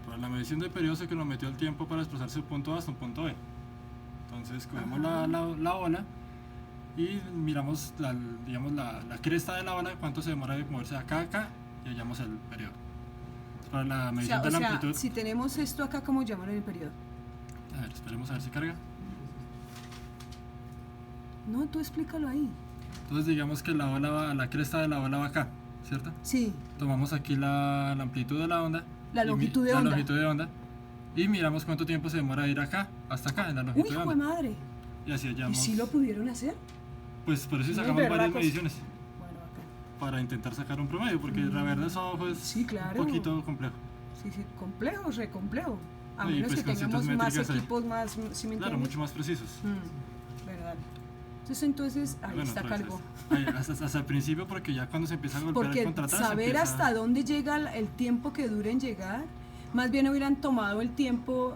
para la medición de periodo se cronometrió el tiempo para desplazarse de un punto A hasta un punto B. Entonces cogemos la ola y miramos digamos la cresta de la ola, cuánto se demora de moverse de acá a acá, y hallamos el periodo. Para la medición de la amplitud. Si tenemos esto acá, ¿cómo llaman el periodo? A ver, esperemos a ver si carga. No, tú explícalo ahí. Entonces digamos que la cresta de la ola va acá, ¿cierto? Sí. Tomamos aquí la amplitud de la onda. La longitud de onda. La longitud de onda. Y miramos cuánto tiempo se demora de ir acá hasta acá en la longitud Uy, de hijo onda. de madre. Y así hallamos. ¿Y si lo pudieron hacer? Pues por eso Muy sacamos varias berracos. mediciones. Bueno, acá. Para intentar sacar un promedio, porque la verdad eso es Sí, claro. un poquito complejo. Sí, complejo, re complejo. A Sí, menos pues que con tengamos ciertas más métricas ahí. equipos, más, ¿sí me entiendes? Claro, mucho más precisos. Verdad. Entonces, ahí Bueno, está cargo. hasta el principio, porque ya cuando se empieza a golpear Porque el contratar, saber hasta dónde llega el tiempo que dura en llegar, más bien hubieran tomado el tiempo,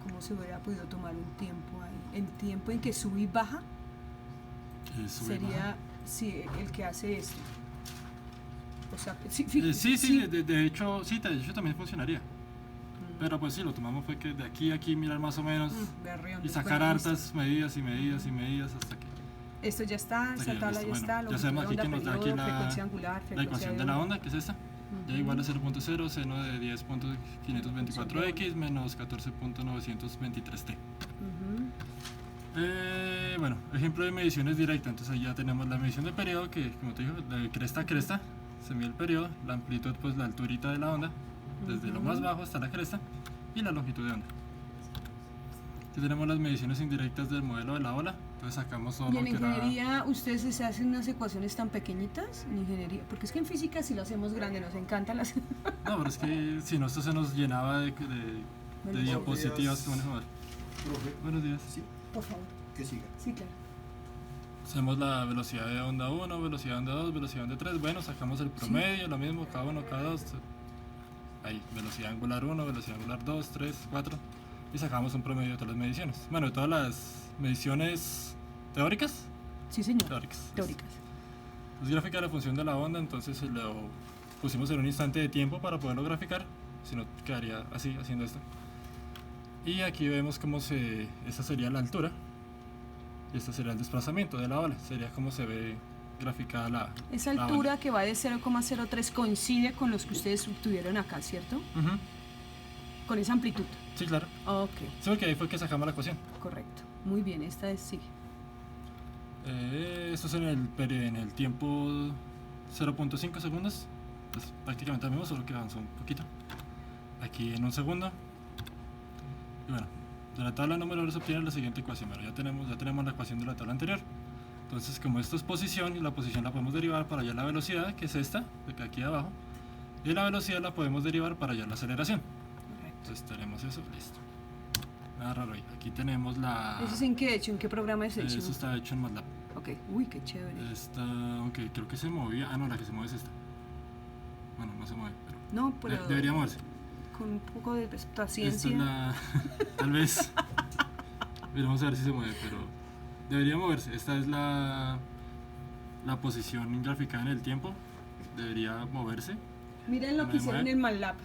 ¿cómo se hubiera podido tomar un tiempo ahí? El tiempo en que sube y baja sería sí, el que hace esto. O sea, de hecho también funcionaría. Pero pues sí, lo tomamos fue que de aquí a aquí mirar más o menos y sacar hartas medidas y medidas y medidas hasta que... Esto ya está, esa tabla ya está, ya sabemos aquí que nos da aquí frecuencia angular, la ecuación de la onda, que es esta. Ya igual a 0.0, seno de 10.524x menos 14.923t. Bueno, ejemplo de mediciones directas. Entonces ahí ya tenemos la medición de periodo, que como te digo, de cresta a cresta se mide el periodo, la amplitud, pues la alturita de la onda, desde lo más bajo hasta la cresta, y la longitud de onda. Aquí tenemos las mediciones indirectas del modelo de la ola. Entonces sacamos todo ¿Y lo en que ingeniería ustedes se hacen unas ecuaciones tan pequeñitas? En ingeniería, porque es que en física sí lo hacemos grande, nos encantan las... No, pero es que si no, esto se nos llenaba de diapositivas que manejar. Profe, Buenos días. sí, Por favor. que siga. Sí, claro. Hacemos la velocidad de onda 1, velocidad de onda 2, velocidad de onda 3. Bueno, sacamos el promedio, lo mismo, cada uno, cada dos. Ahí, velocidad angular 1, velocidad angular 2, 3, 4. Y sacamos un promedio de todas las mediciones. Bueno, de todas las mediciones teóricas. Sí, señor. Teóricas. Es gráfica la función de la onda, entonces lo pusimos en un instante de tiempo para poderlo graficar. Si no, quedaría así, haciendo esto. Y aquí vemos cómo esta sería la altura. Y este sería el desplazamiento de la ola. Sería como se ve graficada Esa la altura ola. que va de 0,03 coincide con los que ustedes obtuvieron acá, ¿cierto? Con esa amplitud. Sí, claro. Ok, Sí, porque ahí fue que sacamos la ecuación. correcto. Muy bien, esta es sí. Esto es en el tiempo 0.5 segundos. Pues prácticamente lo mismo, solo que avanzó un poquito. Aquí en un segundo. Y bueno, de la tabla número se obtiene la siguiente ecuación. Bueno, ya tenemos la ecuación de la tabla anterior. Entonces, como esto es posición, y la posición la podemos derivar para hallar la velocidad, que es esta, de aquí abajo. Y la velocidad la podemos derivar para hallar la aceleración. Correcto. Entonces tenemos eso, listo. Nada raro ahí. Aquí tenemos la... ¿Eso es en qué hecho? ¿En qué programa es hecho? Eso está hecho en MATLAB. Ok, uy, qué chévere. Esta, aunque creo que se movía. Ah, no, la que se mueve es esta. Bueno, no se mueve, pero. No, pero Debería moverse. con un poco de Esta paciencia. es la. Tal vez. Veremos a ver si se mueve, pero. Debería moverse. Esta es la posición graficada en el tiempo. Debería moverse. Miren lo ¿Me que hicieron mueve? en MATLAB.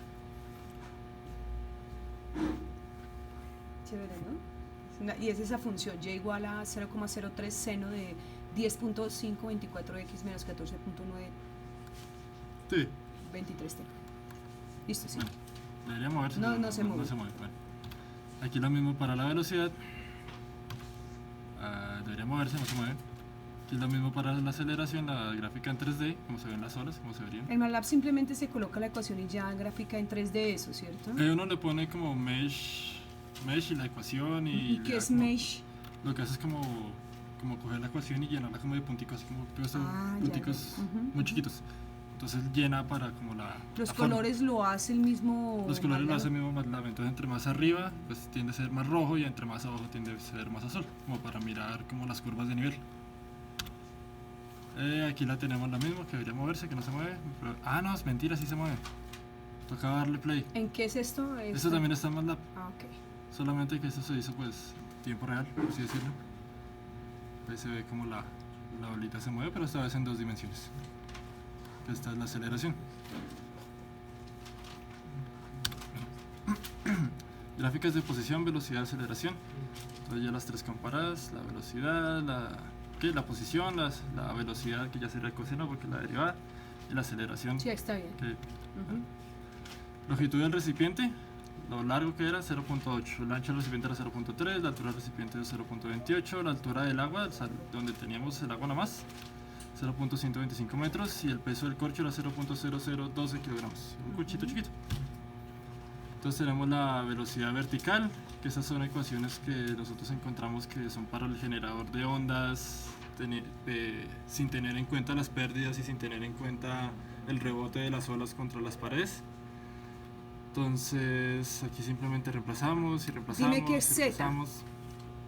Chévere, ¿no? Y es esa función, y igual a 0,03 seno de 10.524x menos 14.923t. Sí. Listo, sí. Bueno, debería moverse. No, pero no se mueve. No se mueve. Bueno. Aquí lo mismo para la velocidad. Debería moverse, no se mueve. Aquí es lo mismo para la aceleración, la gráfica en 3D, como se ven las olas, como se verían. En MATLAB simplemente se coloca la ecuación y ya gráfica en 3D eso, ¿cierto? Uno le pone como mesh y la ecuación ¿Y le qué da es como- mesh? Lo que hace es como coger la ecuación y llenarla como de punticos, así como Ah, ya, punticos ya. Ujú, muy chiquitos. Entonces llena para como la... Los la forma. colores lo hace el mismo. Los colores lo MATLAB. hace el mismo MATLAB. Entonces entre más arriba pues tiende a ser más rojo y entre más abajo tiende a ser más azul, como para mirar como las curvas de nivel. Aquí la tenemos la misma, que debería moverse, que no se mueve. Pero, no, es mentira, sí se mueve. Toca darle play. ¿En qué es esto? Esto también está en MATLAB. Ah, ok. Solamente que esto se hizo pues tiempo real, por así decirlo. Ahí se ve como la bolita se mueve, pero esta vez en 2 dimensiones. Esta es la aceleración. Gráficas de posición, velocidad, aceleración. Entonces ya las tres comparadas, la velocidad, la posición, la velocidad, que ya sería el coseno porque la derivada, y la aceleración. Sí, está bien. Que, Ujú. longitud del recipiente, lo largo que era 0.8, el ancho del recipiente era 0.3, la altura del recipiente es 0.28, la altura del agua, o sea, donde teníamos el agua nada más, 0.125 metros, y el peso del corcho era 0.0012 kilogramos, un corchito chiquito. Entonces tenemos la velocidad vertical, que esas son ecuaciones que nosotros encontramos que son para el generador de ondas, sin tener en cuenta las pérdidas y sin tener en cuenta el rebote de las olas contra las paredes. Entonces aquí simplemente reemplazamos y reemplazamos. Dime qué es y Z. reemplazamos.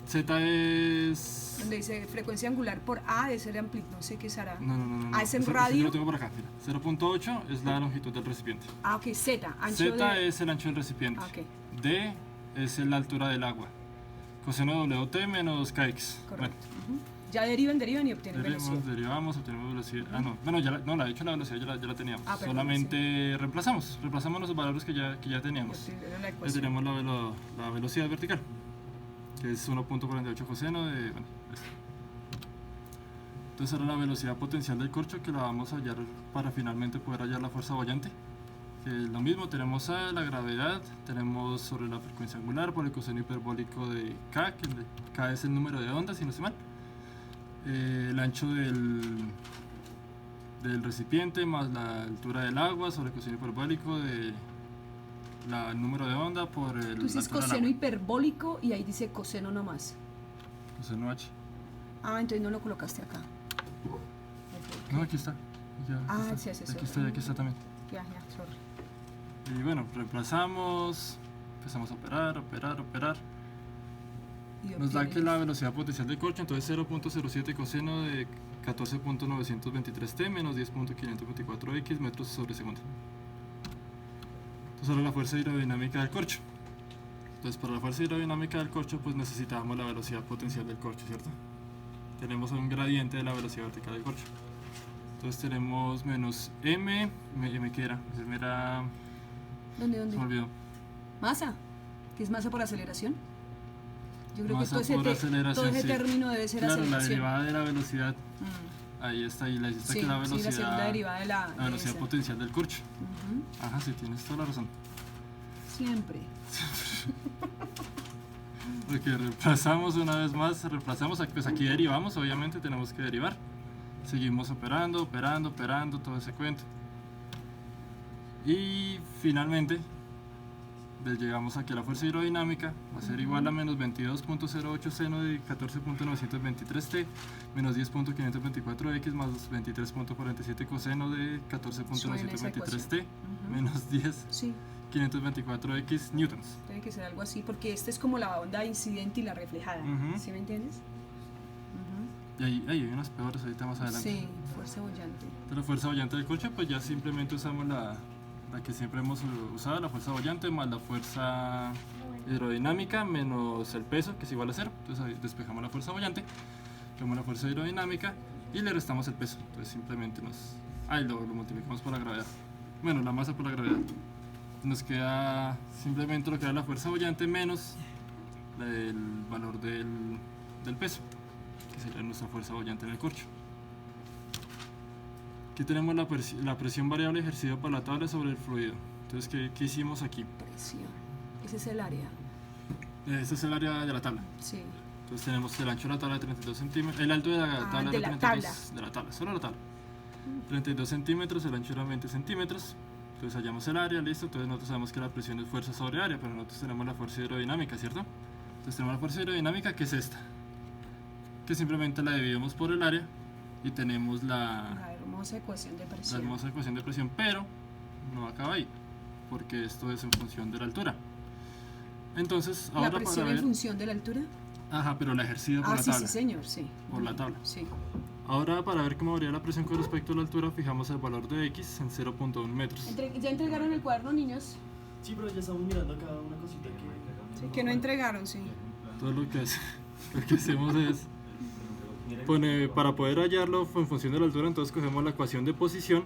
Z es... Donde dice frecuencia angular por A de ser amplitud, no sé qué será. No. Ah, es en Eso yo radio. lo tengo por acá, mira. 0.8 es la longitud del recipiente. Ah, ok, Z, ancho Z de... es el ancho del recipiente. Ah, ok, D es la altura del agua. Coseno de WT menos KX. correcto. Ujú. Ya derivan y obtienen velocidad. Derivamos, obtenemos velocidad. Ah, no, bueno, de hecho la velocidad ya la teníamos. Ah, perdón, solamente reemplazamos los valores que ya teníamos. Obtienen la Ya ecuación. tenemos la velocidad vertical, que es 1.48 coseno de... Bueno, esto. Entonces ahora la velocidad potencial del corcho, que la vamos a hallar para finalmente poder hallar la fuerza boyante. Que es lo mismo, tenemos a la gravedad, tenemos sobre la frecuencia angular por el coseno hiperbólico de K, que K es el número de ondas, si no estoy mal. El ancho del recipiente más la altura del agua sobre el coseno hiperbólico de el número de onda por el... Tú dices la altura del coseno agua. hiperbólico y ahí dice coseno nomás. Coseno H. Ah, entonces no lo colocaste acá. No, aquí está. Ya, Ah, aquí sí, está. es eso. Aquí está también. Ya, sorry. Y bueno, reemplazamos, empezamos a operar. Y Nos da que obtienes- la velocidad potencial del corcho, entonces 0.07 coseno de 14.923 t menos 10.524 x metros sobre segundo. Entonces ahora la fuerza hidrodinámica del corcho. Entonces para la fuerza hidrodinámica del corcho pues necesitábamos la velocidad potencial del corcho, ¿cierto? Tenemos un gradiente de la velocidad vertical del corcho. Entonces tenemos menos m que era, era, ¿Dónde? se me olvidó. Masa. ¿Qué es masa por aceleración? Yo creo Masa que todo por aceleración, todo ese sí. término debe ser Claro, la aceleración. derivada de la velocidad, Mm. ahí está, y la hiciste Sí, que la sí, velocidad, la segunda derivada de la... la velocidad esa. potencial del corcho. Ujú. Ajá, sí, tienes toda la razón. Siempre. Porque reemplazamos una vez más, pues aquí derivamos, obviamente tenemos que derivar. Seguimos operando, todo ese cuento. Y finalmente llegamos a que la fuerza hidrodinámica va a ser igual a menos 22.08 seno de 14.923 t menos 10.524 x más 23.47 coseno de 14.923 t Ujú. menos 10 Sí, 524 x newtons. tiene que ser algo así, porque esta es como la onda incidente y la reflejada. Ujú. ¿Sí me entiendes? Y ahí hay unas peores ahorita más adelante. Sí, fuerza bollante. De la fuerza bollante del corcho, pues ya simplemente usamos la que siempre hemos usado, la fuerza bollante más la fuerza hidrodinámica menos el peso, que es igual a 0. Entonces ahí despejamos la fuerza bollante, tomamos la fuerza hidrodinámica y le restamos el peso. Entonces simplemente lo multiplicamos por la gravedad. Bueno, la masa por la gravedad. Nos queda simplemente lo que da la fuerza bollante menos el valor del peso, que sería nuestra fuerza bollante en el corcho. Aquí tenemos la presión variable ejercida por la tabla sobre el fluido. Entonces, ¿qué hicimos aquí? Presión. Ese es el área. Este es el área de la tabla. Sí. Entonces tenemos el ancho de la tabla de 32 centímetros, el alto de la tabla de era la 32, tabla. de la tabla, solo la tabla. 32 centímetros, el ancho era 20 centímetros. Entonces hallamos el área, listo. Entonces nosotros sabemos que la presión es fuerza sobre área, pero nosotros tenemos la fuerza hidrodinámica, ¿cierto? Entonces tenemos la fuerza hidrodinámica, que es esta, que simplemente la dividimos por el área y tenemos La hermosa ecuación de la presión. hermosa ecuación de presión, pero no acaba ahí, porque esto es en función de la altura. Entonces, ¿La ahora para presión en ver, función de la altura? ajá, pero la ejercida por la Sí, tabla. sí, señor, sí. Por la tabla. Sí. Ahora, para ver cómo varía la presión con respecto a la altura, fijamos el valor de X en 0.1 metros. ¿Ya entregaron el cuaderno, niños? Sí, pero ya estamos mirando acá una cosita Sí, que no entregaron, sí. Todo lo que hacemos es, para poder hallarlo en función de la altura, entonces cogemos la ecuación de posición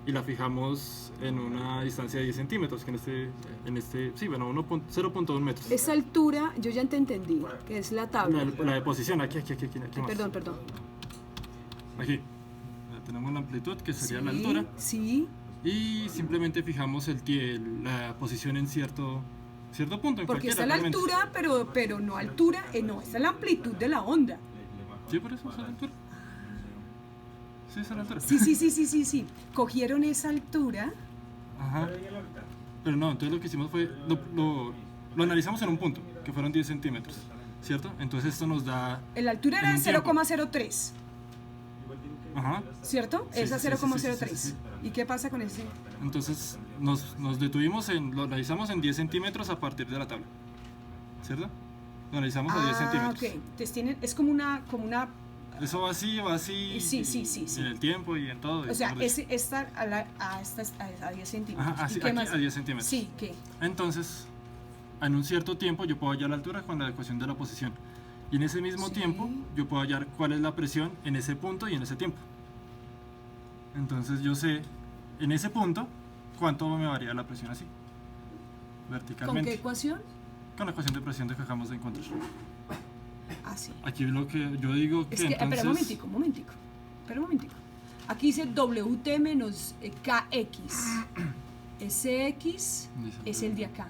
y la fijamos en una distancia de 10 centímetros, que sí, bueno, 0.1 metros. Esa altura, yo ya te entendí, que es la tabla. La de posición, aquí más. Perdón. Aquí. Ya tenemos la amplitud, que sería Sí, la altura. Sí, Y simplemente fijamos la posición en cierto punto, en porque cualquiera, está la realmente. altura, pero no altura, no, está la amplitud de la onda. Sí, por eso es la altura. Sí, esa es la altura. Sí. Cogieron esa altura. Ajá. Pero no, entonces lo que hicimos fue, lo analizamos en un punto, que fueron 10 centímetros, ¿cierto? Entonces esto nos da... La altura en era un tiempo. 0,03, Ajá. ¿cierto? Sí, Esa sí, 0,03. sí. ¿Y qué pasa con ese? Entonces nos detuvimos lo analizamos en 10 centímetros a partir de la tabla, ¿cierto? Lo analizamos a 10 centímetros. Ok. Entonces es como una. Eso va así. Sí. En el tiempo y en todo. O sea, mejor dicho. esta a 10 centímetros. Ajá, ¿Y qué aquí más? a 10 centímetros. Sí, ¿qué? Entonces, en un cierto tiempo yo puedo hallar la altura con la ecuación de la posición. Y en ese mismo Sí. tiempo yo puedo hallar cuál es la presión en ese punto y en ese tiempo. Entonces yo sé en ese punto cuánto me varía la presión así, ¿Con verticalmente. qué ecuación? Con la ecuación de presión que acabamos de encontrar. Sí. Aquí lo que yo digo que Es que, entonces... espera un momentico. Aquí dice WT menos KX. Ese X es el de acá.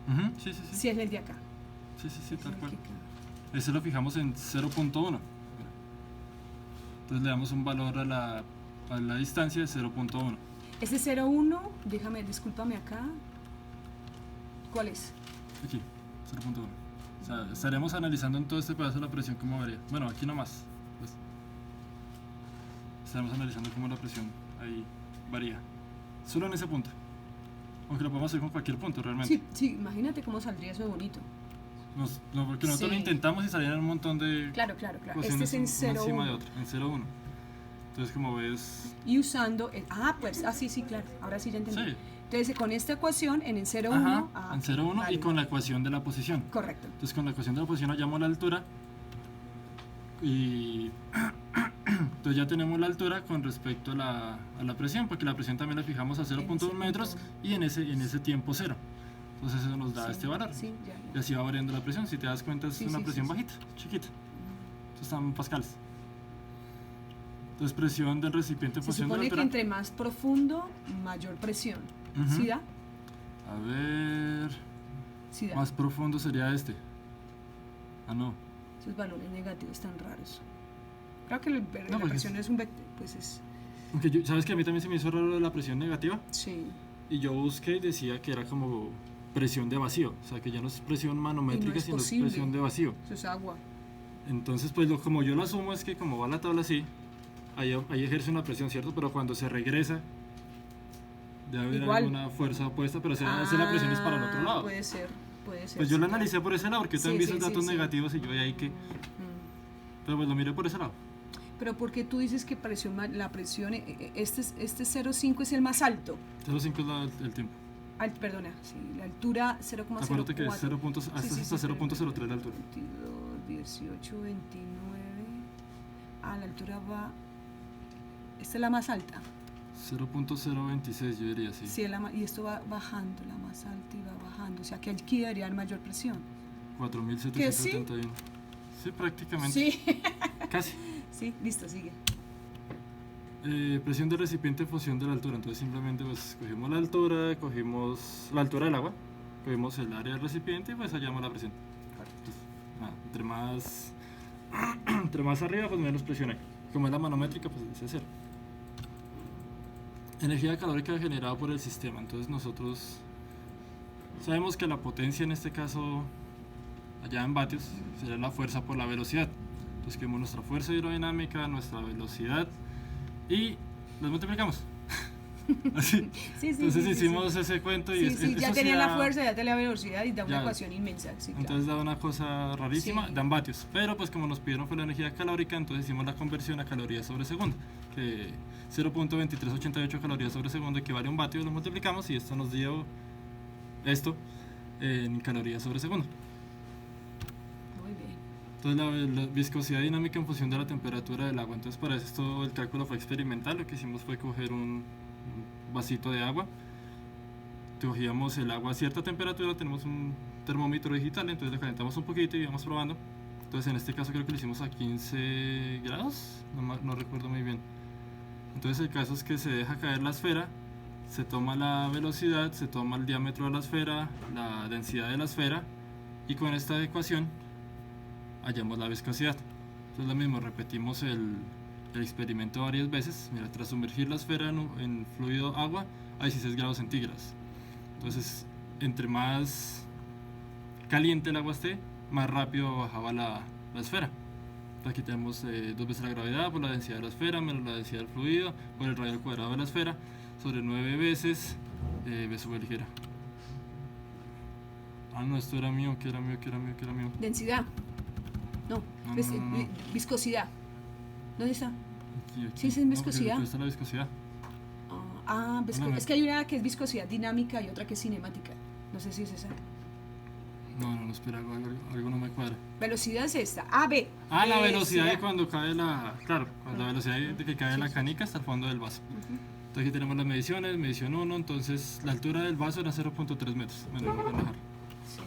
Ujú, sí. Sí, es el de acá. Sí, tal El cual. que acá. Ese lo fijamos en 0.1. Entonces le damos un valor a la distancia de 0.1. Ese 0,1, discúlpame acá. ¿Cuál es? Aquí, 0.1. O sea, estaremos analizando en todo este pedazo la presión cómo varía. Bueno, aquí nomás. Pues, estaremos analizando cómo la presión ahí varía. Solo en ese punto. Aunque lo podemos hacer con cualquier punto realmente. Sí, imagínate cómo saldría eso de bonito. No, porque nosotros lo Sí. intentamos y salían un montón de Claro. ecuaciones Este es en una encima de 0,1. otra, en 0.1. Entonces, como ves, Y usando. Sí, claro. Ahora sí ya entendí. sí. Entonces, con esta ecuación en el 0,1. Ajá, en 0.1 y vale. con la ecuación de la posición. Correcto. Entonces con la ecuación de la posición hallamos la altura y entonces ya tenemos la altura con respecto a la presión, porque la presión también la fijamos a En ese 0.1 metros punto. y en ese tiempo cero. Entonces eso nos da Sí, este valor. Sí, ya. Y así va variando la presión. Si te das cuenta es Sí, una sí, presión sí. bajita, chiquita. Esto está en pascales. Entonces presión del recipiente en Se función de la supone que altura. entre más profundo, mayor presión. Ujú. ¿Sí da? A ver, Sí da. más profundo sería este. Ah, no. Esos valores negativos tan raros. Claro que la porque presión es un vector, pues es. Aunque sabes que a mí también se me hizo raro la presión negativa. Sí. Y yo busqué y decía que era como presión de vacío, o sea que ya no es presión manométrica, es sino es posible. presión de vacío. Eso es agua. Entonces, pues como yo lo asumo es que como va la tabla así, ahí ejerce una presión, ¿cierto? Pero cuando se regresa, debe haber Igual. alguna fuerza opuesta, pero esa la presión es para el otro lado. Puede ser. Pues sí, yo lo claro. analicé por ese lado, porque yo también vi Sí, esos sí, datos sí. negativos y yo ahí que... Mm. Pero pues lo miré por ese lado. Pero ¿por qué tú dices que la presión, este 0,5 es el más alto? 0.5 es el tiempo. Perdona, sí, la altura 0,04. Acuérdate que es 0. Hasta Sí, hasta sí, 0.03 la altura. 22, 18, 29. La altura va. Esta es la más alta. 0.026 yo diría, sí. Sí, y esto va bajando, la más alta y va bajando. O sea que aquí debería haber mayor presión. 4.771. Sí, prácticamente. Sí, Casi. sí, listo, sigue. Presión del recipiente en función de la altura. Entonces simplemente pues cogimos la altura del agua, cogimos el área del recipiente y pues hallamos la presión. Entonces, entre más arriba pues menos presión hay. Como es la manométrica pues dice cero. Energía calórica generada por el sistema. Entonces nosotros sabemos que la potencia en este caso allá en vatios sería la fuerza por la velocidad. Entonces cogemos nuestra fuerza hidrodinámica, nuestra velocidad y los multiplicamos. Así. Sí, Entonces hicimos ese cuento y Sí, ya eso tenía sí la da- fuerza, ya tenía la velocidad y da una Ya. ecuación inmensa. Sí, claro. Entonces da una cosa rarísima, Sí. dan vatios. Pero pues como nos pidieron fue la energía calórica, entonces hicimos la conversión a calorías sobre segundo. Que 0.2388 calorías sobre segundo equivale a un vatio, lo multiplicamos y esto nos dio esto en calorías sobre segundo. Muy bien. Entonces la viscosidad dinámica en función de la temperatura del agua. Entonces para esto el cálculo fue experimental. Lo que hicimos fue coger un vasito de agua, cogíamos el agua a cierta temperatura, tenemos un termómetro digital, entonces le calentamos un poquito y vamos probando. Entonces en este caso creo que lo hicimos a 15 grados, no recuerdo muy bien. Entonces el caso es que se deja caer la esfera, se toma la velocidad, se toma el diámetro de la esfera, la densidad de la esfera, y con esta ecuación hallamos la viscosidad. Entonces lo mismo, repetimos el experimento varias veces. Mira, tras sumergir la esfera en fluido agua a 16 grados centígrados. Entonces, entre más caliente el agua esté, más rápido bajaba la esfera. Entonces aquí tenemos 2 veces la gravedad por la densidad de la esfera menos la densidad del fluido por el radio al cuadrado de la esfera sobre 9 veces v sube ligera. Ah, no, esto era mío, que era mío. Densidad. No, No. viscosidad. ¿Dónde está? Aquí. Sí, es en viscosidad. Aquí está la viscosidad. Es que hay una que es viscosidad dinámica y otra que es cinemática. No sé si es esa. No, espera, algo no me cuadra. Velocidad es esta. A, B. Ah, la velocidad de cuando cae cuando la velocidad de que cae la canica hasta el fondo del vaso. Entonces aquí tenemos las mediciones, medición 1, entonces la altura del vaso era 0.3 metros. Bueno, vamos a relajar. Sí.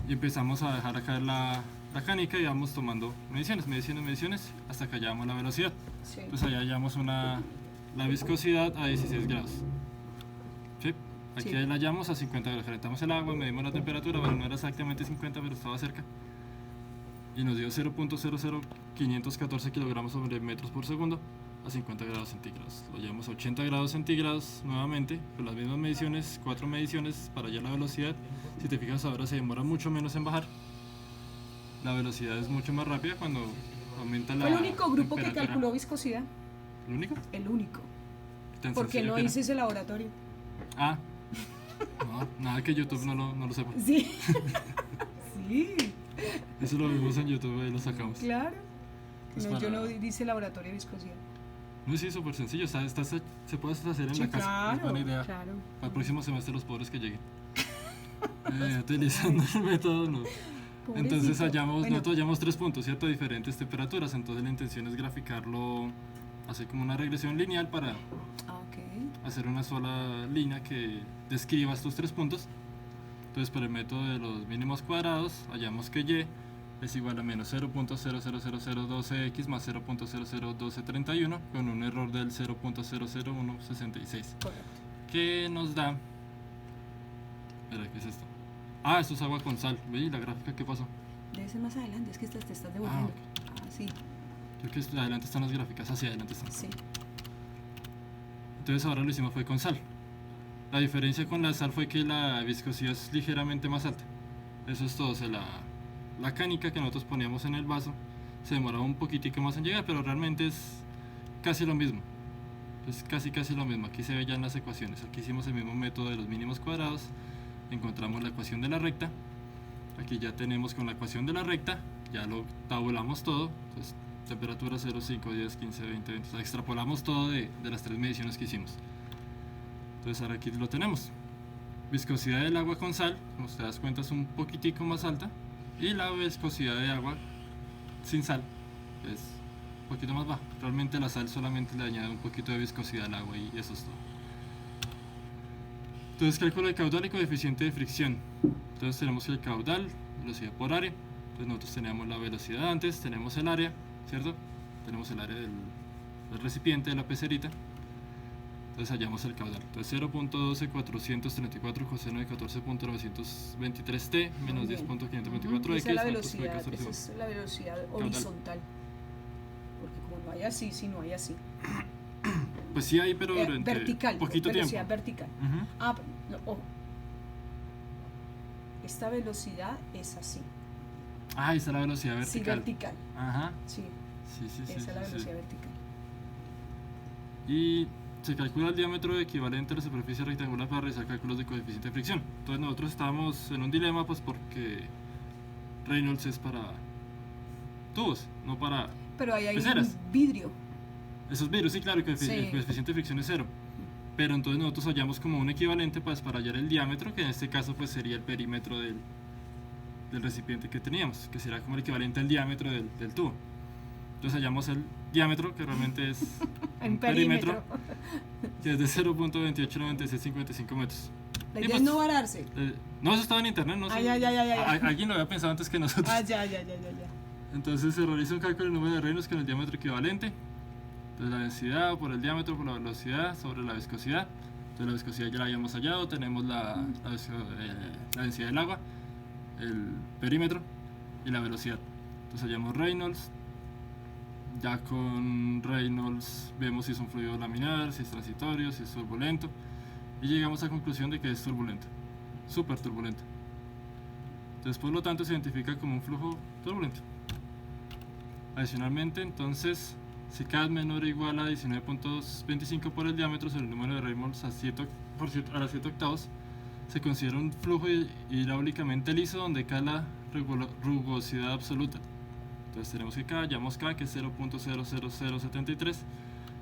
Y empezamos a dejar caer la canica y vamos tomando mediciones hasta que hallamos la velocidad. Sí. Pues allá hallamos la viscosidad a 16 grados. ¿Sí? Aquí Sí. la hallamos a 50 grados. Calentamos el agua, medimos la temperatura, bueno, no era exactamente 50, pero estaba cerca. Y nos dio 0.00514 kilogramos sobre metros por segundo a 50 grados centígrados. Lo llevamos a 80 grados centígrados nuevamente, con las mismas mediciones, 4 mediciones para hallar la velocidad. Si te fijas ahora se demora mucho menos en bajar. La velocidad es mucho más rápida cuando aumenta la Fue el único grupo que temperatura. calculó viscosidad. ¿El único? El único. ¿Tan Porque sencillo no que era? hice ese laboratorio. Ah, no, nada que YouTube no lo sepa. Sí. Sí, Eso lo vimos en YouTube y lo sacamos. claro. Es No, yo para- no hice laboratorio de viscosidad. No, sí, súper sencillo. Se puede hacer en Sí, la casa. Es claro, buena idea. claro. Para el próximo semestre los pobres que lleguen. Utilizando el método, no. Entonces Pobrecito. Bueno, nosotros hallamos 3 puntos, ¿cierto? Diferentes temperaturas. Entonces la intención es graficarlo, hacer como una regresión lineal para ok. hacer una sola línea que describa estos 3 puntos. Entonces por el método de los mínimos cuadrados hallamos que y es igual a menos 0.00012x más 0.001231 con un error del 0.00166 Correcto. que nos da... Espera, ¿qué es esto? Ah, esto es agua con sal. ¿Veis la gráfica qué pasó? Debe ser más adelante, es que te estás devolviendo. Sí, Creo que adelante están las gráficas, hacia adelante están. sí. Entonces ahora lo hicimos fue con sal. La diferencia con la sal fue que la viscosidad es ligeramente más alta. Eso es todo. O sea, la canica que nosotros poníamos en el vaso se demoraba un poquitico más en llegar, pero realmente es casi lo mismo. Es casi lo mismo. Aquí se ve ya en las ecuaciones. Aquí hicimos el mismo método de los mínimos cuadrados. Encontramos la ecuación de la recta. Aquí ya tenemos con la ecuación de la recta, ya lo tabulamos todo. Entonces, temperatura 0, 5, 10, 15, 20, 20. O sea, extrapolamos todo de las 3 mediciones que hicimos. Entonces ahora aquí lo tenemos. Viscosidad del agua con sal, como te das cuenta, es un poquitico más alta. Y la viscosidad de agua sin sal es un poquito más baja. Realmente la sal solamente le añade un poquito de viscosidad al agua y eso es todo. Entonces cálculo de caudal y coeficiente de fricción. Entonces tenemos el caudal, velocidad por área. Entonces nosotros teníamos la velocidad antes, tenemos el área, ¿cierto? Tenemos el área del recipiente de la pecerita. Entonces hallamos el caudal. Entonces 0.12434 coseno de 14.923t menos Muy bien. 10.524x. Esa es la más velocidad, 2.14. esa es la velocidad horizontal. Porque como no hay así, si no hay así. Pues sí hay, pero durante Vertical, poquito velocidad tiempo. vertical. Ujú. Ah, no, ojo. Esta velocidad es así. Ah, esa es la velocidad Sí, vertical. vertical. Ajá. Sí, Sí, esa es la velocidad vertical. Y se calcula el diámetro equivalente a la superficie rectangular para realizar cálculos de coeficiente de fricción. Entonces nosotros estábamos en un dilema, pues porque Reynolds es para tubos, no para Pero ahí hay peceras. un vidrio. Esos virus. Sí, claro, el Sí. coeficiente de fricción es 0. Pero entonces nosotros hallamos como un equivalente, pues, para hallar el diámetro, que en este caso pues sería el perímetro del recipiente que teníamos, que será como el equivalente al diámetro del tubo. Entonces hallamos el diámetro, que realmente es En un perímetro. que es de 0.289655 metros. La Y idea pues, es no vararse. No, eso estaba en internet, no sé. Ah, ya. Alguien lo había pensado antes que nosotros. Ah, ya. Entonces se realiza un cálculo del número de Reynolds con el diámetro equivalente. Entonces la densidad por el diámetro por la velocidad sobre la viscosidad. Entonces la viscosidad ya la habíamos hallado. Tenemos la densidad del agua, el perímetro y la velocidad. Entonces hallamos Reynolds. Ya con Reynolds vemos si es un fluido laminar, si es transitorio, si es turbulento. Y llegamos a la conclusión de que es turbulento. Súper turbulento. Entonces por lo tanto se identifica como un flujo turbulento. Adicionalmente, entonces, si K es menor o igual a 19.25 por el diámetro sobre el número de Reynolds a las 7 octavos, se considera un flujo hidráulicamente liso donde K es la rugosidad absoluta. Entonces tenemos que K, hallamos K, que es 0.00073.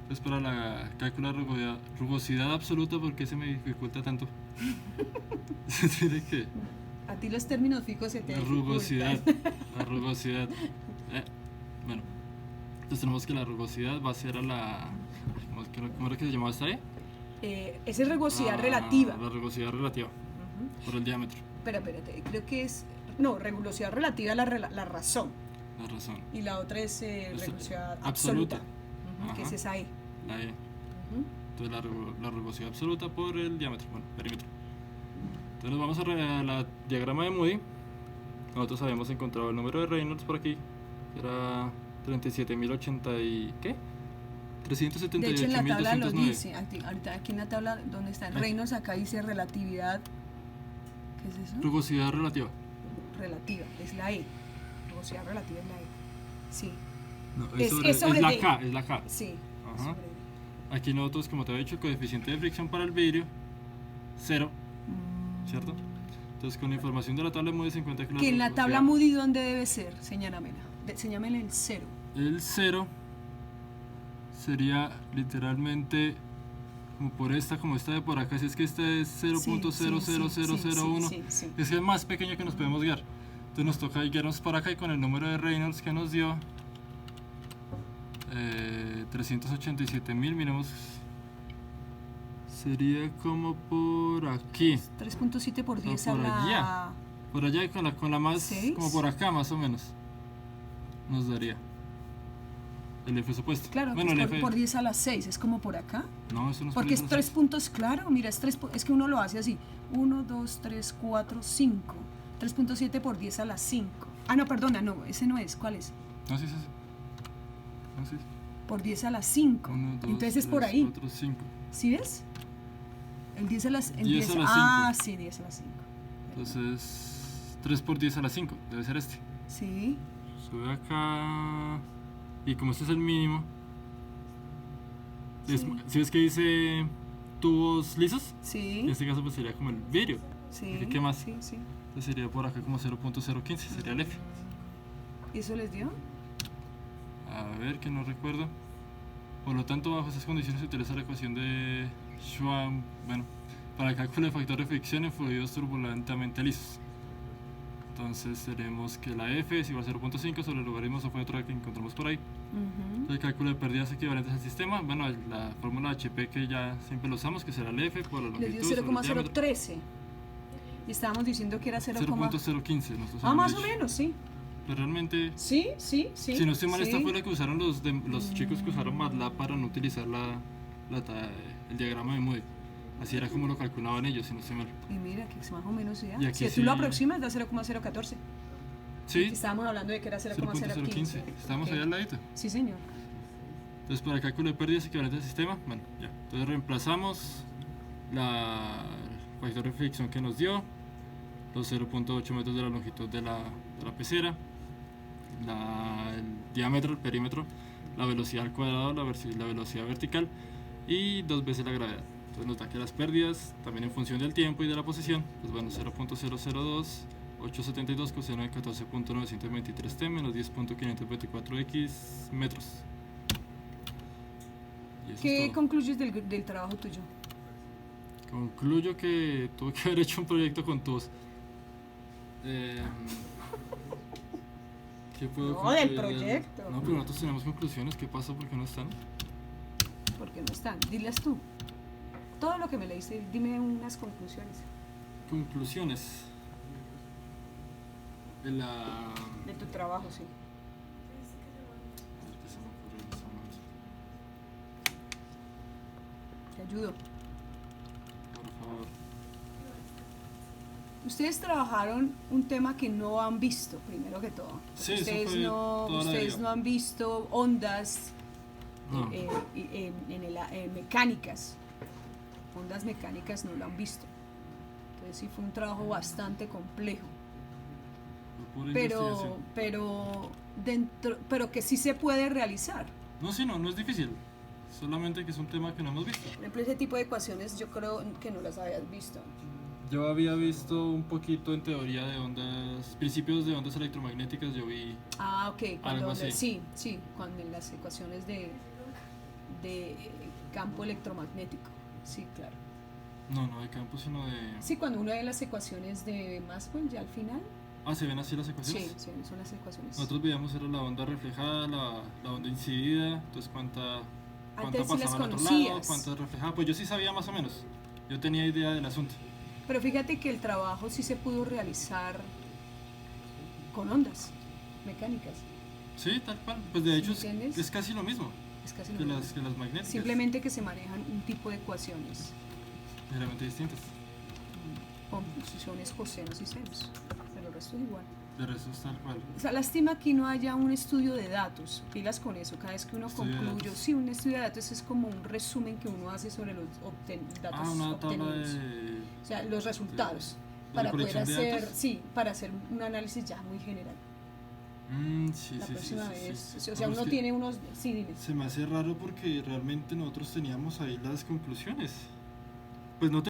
Entonces para la cálculo de rugosidad absoluta, ¿por qué se me dificulta tanto? Se tiene que... A ti los términos fijos se te La rugosidad. Bueno, entonces tenemos que la rugosidad va a ser a la... ¿Cómo era que se llamaba esta E? Esa es rugosidad relativa. La rugosidad relativa, por el diámetro. Espérate, creo que es... No, rugosidad relativa es la razón. La razón. Y la otra es rugosidad absoluta. absoluta, que es esa E. La E. Entonces la rugosidad absoluta por el diámetro, bueno, perímetro. Entonces nos vamos a la diagrama de Moody. Nosotros habíamos encontrado el número de Reynolds por aquí, que era 37.080 y... ¿qué? De hecho en la tabla lo 378.209. dice, ahorita aquí en la tabla donde está Reynolds, acá dice relatividad. ¿Qué es eso? Rugosidad relativa. Relativa, es la E. Rugosidad relativa es la E. Sí, No, Es es sobre la D. K, es la K. sí. Ajá. sobre D. Aquí nosotros, como te había dicho, el coeficiente de fricción para el vidrio, 0, ¿cierto? Entonces con la información de la tabla de Moody se encuentra que Que en la tabla rugosidad- Moody, ¿dónde debe ser? Señálamela. Señámele el 0. El 0 sería literalmente como por esta, como esta de por acá, si es que esta es 0.00001, Sí. es que es más pequeño que nos podemos guiar. Entonces nos toca guiarnos por acá y con el número de Reynolds que nos dio 387.000, miremos, sería como por aquí, 3.7 por 10 a por la... allá. Por allá y con la más, 6. como por acá más o menos, nos daría el F supuesto. Claro, bueno, que el es F, por 10 a la 6, es como por acá. no, eso no es Porque es por 3 puntos, claro, mira, es que uno lo hace así. 1, 2, 3, 4, 5. 3.7 por 10 a la 5. Ah, no, perdona, no, ese no es. ¿Cuál es? No, sí. No, sí. Por 10 a la 5. 1, 2, Entonces es por 3, ahí. 4, 5. ¿Sí ves? El 10 a las... 10 a la Ah, 5. sí, 10 a la 5. Entonces 3 por 10 a la 5, debe ser este. Sí. Sube acá. Y como este es el mínimo. Sí. ¿Sí ves que dice tubos lisos? Sí. En este caso pues sería como el vidrio. Sí. ¿Qué más? Sí. Entonces sería por acá como 0.015, sería el F. ¿Y eso les dio? A ver, que no recuerdo. Por lo tanto, bajo esas condiciones se utiliza la ecuación de Schwann, bueno, para el cálculo de factor de fricción en fluidos turbulentamente lisos. Entonces tenemos que la F es igual a 0.5 sobre el logaritmo sofómetro que encontramos por ahí. El cálculo de pérdidas equivalentes al sistema, bueno, la fórmula HP que ya siempre lo usamos, que será el F por la Les longitud dio sobre el diámetro. 0.013. Y estábamos diciendo que era 0.015. Ah, más o menos, sí. Pero realmente, Sí. si no estoy mal, sí. esta fue la que usaron los chicos que usaron MATLAB para no utilizar el diagrama de Moody. Así era como lo calculaban ellos, si no estoy mal. Y mira, que es más o menos ya. Y aquí Si sí. tú lo aproximas, da 0.014. Sí, Estábamos hablando de que era 0.015. 0.015. Estábamos Ok. allá al ladito. Sí, señor. Entonces, para el cálculo de pérdidas equivalentes al sistema, bueno, ya. Entonces reemplazamos la factor de fricción que nos dio, los 0.8 metros de la longitud de la pecera, el diámetro, el perímetro, la velocidad al cuadrado, la velocidad vertical y 2 veces la gravedad. Entonces nos da que las pérdidas, también en función del tiempo y de la posición, pues bueno, 0.002, 872 coseno de 14.923 t menos 10.524 x metros. Y eso ¿Qué es todo. concluyes del trabajo tuyo? Concluyo que tuve que haber hecho un proyecto con tubos. ¿Qué puedo No, del concluir? proyecto. No, pero nosotros tenemos conclusiones. ¿Qué pasa? ¿Por qué no están? Porque no están. Dilas tú. todo lo que me leíste, dime unas conclusiones Conclusiones. De la... de tu trabajo, sí. ¿Qué se me ocurre en este momento? Te ayudo. Por favor. Ustedes trabajaron un tema que no han visto, primero que todo. Sí, eso ustedes fue toda la ustedes vida. no han visto ondas No. mecánicas. Ondas mecánicas no lo han visto. Entonces sí fue un trabajo bastante complejo. Fue pura investigación. Pero que sí se puede realizar. No, sí, no es difícil. Solamente que es un tema que no hemos visto. Por ejemplo, ese tipo de ecuaciones yo creo que no las habías visto. Yo había visto un poquito en teoría de ondas, principios de ondas electromagnéticas, yo vi... Ah, ok. Algo así. Sí, cuando en las ecuaciones de campo electromagnético. Sí, claro. No de campo, sino de... Sí, cuando uno ve las ecuaciones de Maxwell ya al final. Ah, ¿se ven así las Sí, ecuaciones? sí, son las ecuaciones. Nosotros veíamos era la onda reflejada, la onda incidida, entonces cuánta Antes sí las pasaba al otro lado, conocías. cuánta reflejada, pues yo sí sabía más o menos, yo tenía idea del asunto. Pero fíjate que el trabajo sí se pudo realizar con ondas mecánicas. Sí, tal cual, pues de hecho ¿Entiendes? es casi lo mismo Es casi lo que mismo. las magnéticas, Simplemente que se manejan un tipo de ecuaciones ligeramente distintas, con funciones cosenos y senos. Pero el resto es igual. de resto es tal cual. O sea, lástima que no haya un estudio de datos. Pilas con eso. Cada vez que uno Estudio de concluye, datos. sí, un estudio de datos es como un resumen que uno hace sobre los datos Ah, una tabla obtenidos. de... O sea, los resultados. ¿De Para poder recolección de hacer, datos? sí, para hacer un análisis ya muy general. Sí, La sí, próxima sí, vez. sí. O sea, No, uno es que tiene unos. Sí, dime. se me hace raro porque realmente nosotros teníamos ahí las conclusiones. Pues no